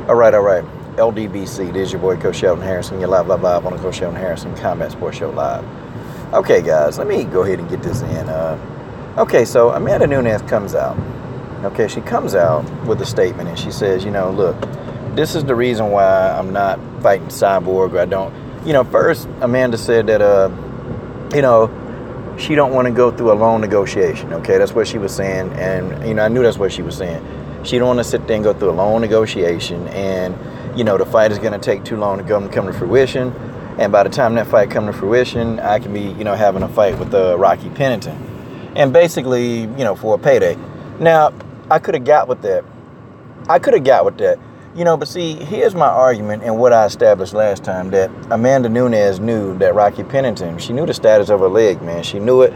All right, all right. LDBC, this is your boy Coach Sheldon Harrison. You're live on the Coach Sheldon Harrison Combat Sports Show Live. Okay, guys, let me go ahead and get this in. Okay, so Amanda Nunes comes out. Okay, she comes out with a statement and she says, look, this is the reason why I'm not fighting Cyborg. Or I don't, first Amanda said that, she don't want to go through a long negotiation. Okay, that's what she was saying. And, I knew that's what she was saying. She don't want to sit there and go through a long negotiation and, the fight is going to take too long to come to fruition. And by the time that fight comes to fruition, I can be, having a fight with Rocky Pennington. And basically, for a payday. Now, I could have got with that. But see, here's my argument and what I established last time, that Amanda Nunes knew that Rocky Pennington, she knew the status of her leg, man. She knew it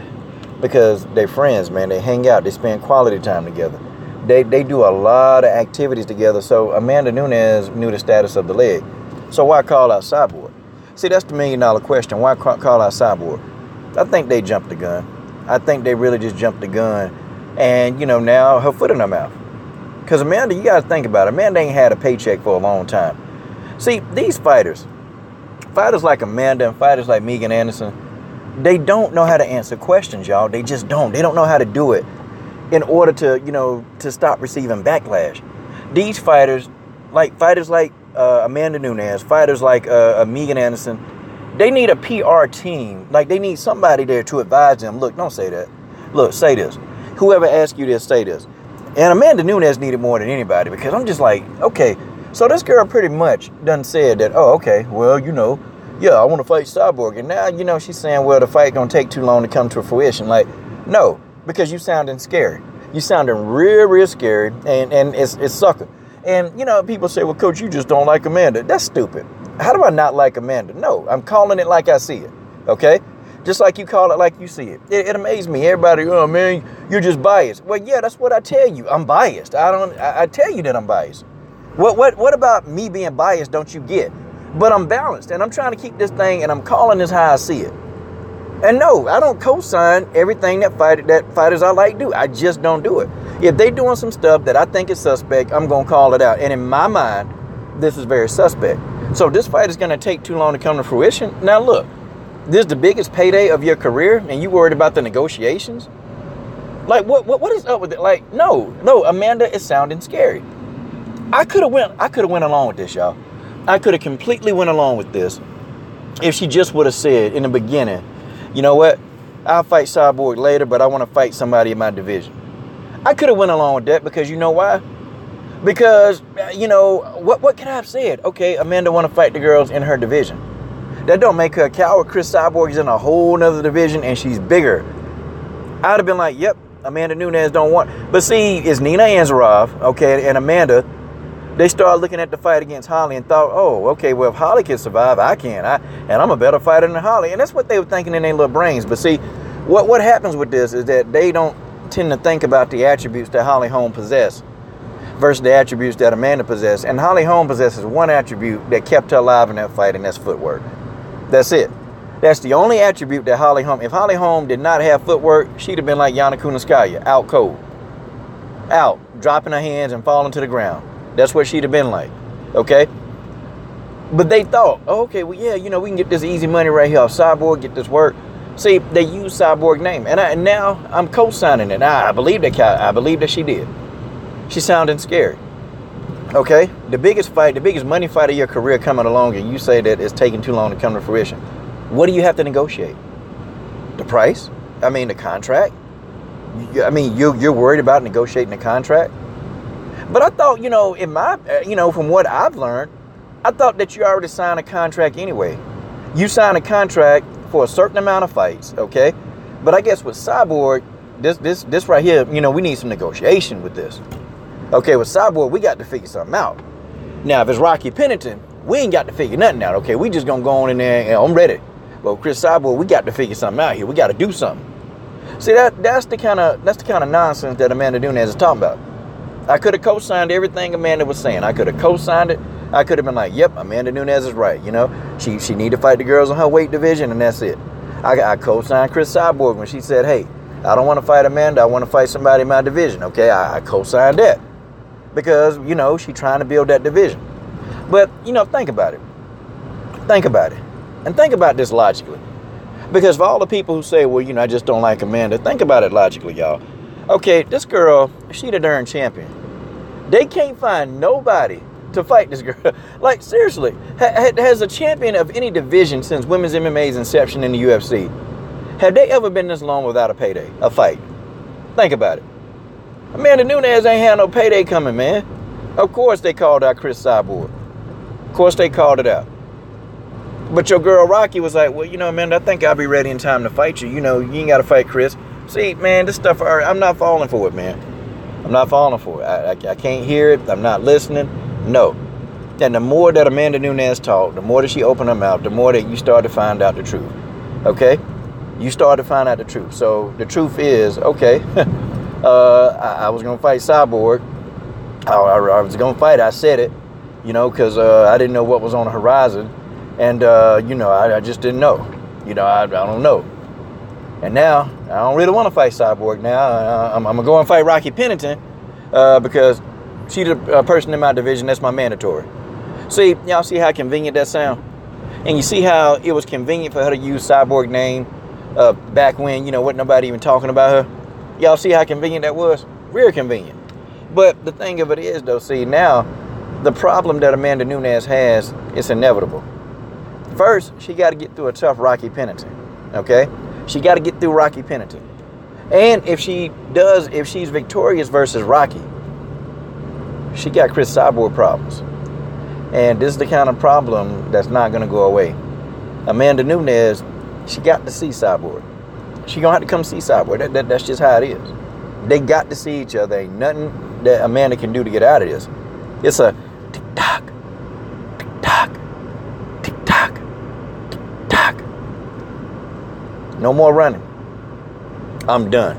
because they're friends, man. They hang out. They spend quality time together. They do a lot of activities together. So Amanda Nunes knew the status of the leg. So why call out Cyborg? See, that's the $1 million question. Why call out Cyborg? I think they jumped the gun. I think they really just jumped the gun. And, now her foot in her mouth. Because Amanda, you got to think about it. Amanda ain't had a paycheck for a long time. See, these fighters like Amanda and fighters like Megan Anderson, they don't know how to answer questions, y'all. They just don't. They don't know how to do it in order to, to stop receiving backlash. These fighters like Amanda Nunes, fighters like Megan Anderson, they need a PR team. Like, they need somebody there to advise them. Look, don't say that. Look, say this. Whoever asks you this, say this. And Amanda Nunes needed more than anybody, because I'm just like, okay, so this girl pretty much done said that, oh, okay, well, yeah, I want to fight Cyborg. And now, she's saying, well, the fight going to take too long to come to fruition. Like, no, because you sounding scary. You sounding real, real scary, and it's sucker. And, people say, well, Coach, you just don't like Amanda. That's stupid. How do I not like Amanda? No, I'm calling it like I see it, okay? Just like you call it like you see it. It amazed me. Everybody, oh, man, you're just biased. Well, yeah, that's what I tell you. I'm biased. I tell you that I'm biased. What about me being biased don't you get? But I'm balanced, and I'm trying to keep this thing, and I'm calling this how I see it. And no, I don't co-sign everything that fighters I like do. I just don't do it. If they doing some stuff that I think is suspect, I'm going to call it out. And in my mind, this is very suspect. So this fight is going to take too long to come to fruition. Now, look, this is the biggest payday of your career, and you worried about the negotiations? Like, what is up with it? Like, no, Amanda is sounding scary. I could have went along with this, y'all. I could have completely went along with this if she just would have said in the beginning, you know what? I'll fight Cyborg later, but I want to fight somebody in my division. I could have went along with that, because you know why? Because, what could I have said? Okay, Amanda want to fight the girls in her division. That don't make her a coward. Cris Cyborg is in a whole nother division, and she's bigger. I'd have been like, yep, Amanda Nunes don't want. But see, it's Nina Anzarov, okay, and Amanda. They started looking at the fight against Holly and thought, oh, okay, well, if Holly can survive, I can. And I'm a better fighter than Holly. And that's what they were thinking in their little brains. But see, what happens with this is that they don't tend to think about the attributes that Holly Holm possesses versus the attributes that Amanda possesses. And Holly Holm possesses one attribute that kept her alive in that fight, and that's footwork. That's it. That's the only attribute that Holly Holm, if Holly Holm did not have footwork, she'd have been like Yana Kunitskaya, out cold. Out, dropping her hands and falling to the ground. That's what she'd have been like, okay? But they thought, oh, okay, well, yeah, we can get this easy money right here off Cyborg, get this work. See, they use Cyborg name, and now I'm co-signing it. I believe that she did. She's sounding scary, okay? The biggest money fight of your career coming along, and you say that it's taking too long to come to fruition. What do you have to negotiate? The price? I mean, the contract? I mean, you're worried about negotiating the contract? But I thought, in my, from what I've learned, I thought that you already signed a contract anyway. You signed a contract for a certain amount of fights, okay? But I guess with Cyborg, this right here, we need some negotiation with this. Okay, with Cyborg, we got to figure something out. Now, if it's Rocky Pennington, we ain't got to figure nothing out, okay? We just gonna go on in there and I'm ready. But Cris Cyborg, we got to figure something out here. We got to do something. See, that's the kind of nonsense that Amanda Nunes is talking about. I could have co-signed everything Amanda was saying. I could have co-signed it. I could have been like, yep, Amanda Nunes is right. She need to fight the girls in her weight division, and that's it. I co-signed Cris Cyborg when she said, hey, I don't want to fight Amanda. I want to fight somebody in my division. Okay, I co-signed that because, she's trying to build that division. But, you know, think about it. Think about it. And think about this logically. Because for all the people who say, well, you know, I just don't like Amanda, think about it logically, y'all. Okay, this girl, she the darn champion. They can't find nobody to fight this girl. Like, seriously, has a champion of any division since women's MMA's inception in the UFC, have they ever been this long without a payday, a fight? Think about it. Amanda Nunes ain't had no payday coming, man. Of course they called out Cris Cyborg. Of course they called it out. But your girl Rocky was like, well, you know, man, I think I'll be ready in time to fight you. You know, you ain't got to fight Cris. See, man, this stuff, I'm not falling for it, man. I'm not falling for it. I can't hear it. I'm not listening. No. And the more that Amanda Nunes talked, the more that she opened her mouth, the more that you start to find out the truth. Okay? You start to find out the truth. So the truth is, okay, I was going to fight Cyborg. I was going to fight. I said it, you know, because I didn't know what was on the horizon. And, you know, I just didn't know. You know, I don't know. And now, I don't really want to fight Cyborg now. I'm going to go and fight Rocky Pennington because she's the person in my division. That's my mandatory. See, y'all see how convenient that sound? And you see how it was convenient for her to use Cyborg name back when, you know, wasn't nobody even talking about her? Y'all see how convenient that was? Real convenient. But the thing of it is, though, see, now, the problem that Amanda Nunes has, it's inevitable. First, she got to get through a tough Rocky Pennington, okay? She got to get through Rocky Pennington. And if she's victorious versus Rocky, she got Cris Cyborg problems. And this is the kind of problem that's not going to go away. Amanda Nunes, she got to see Cyborg. She going to have to come see Cyborg. That's just how it is. They got to see each other. Ain't nothing that Amanda can do to get out of this. It's a tick-tock, tick-tock, tick-tock, tick-tock. No more running. I'm done.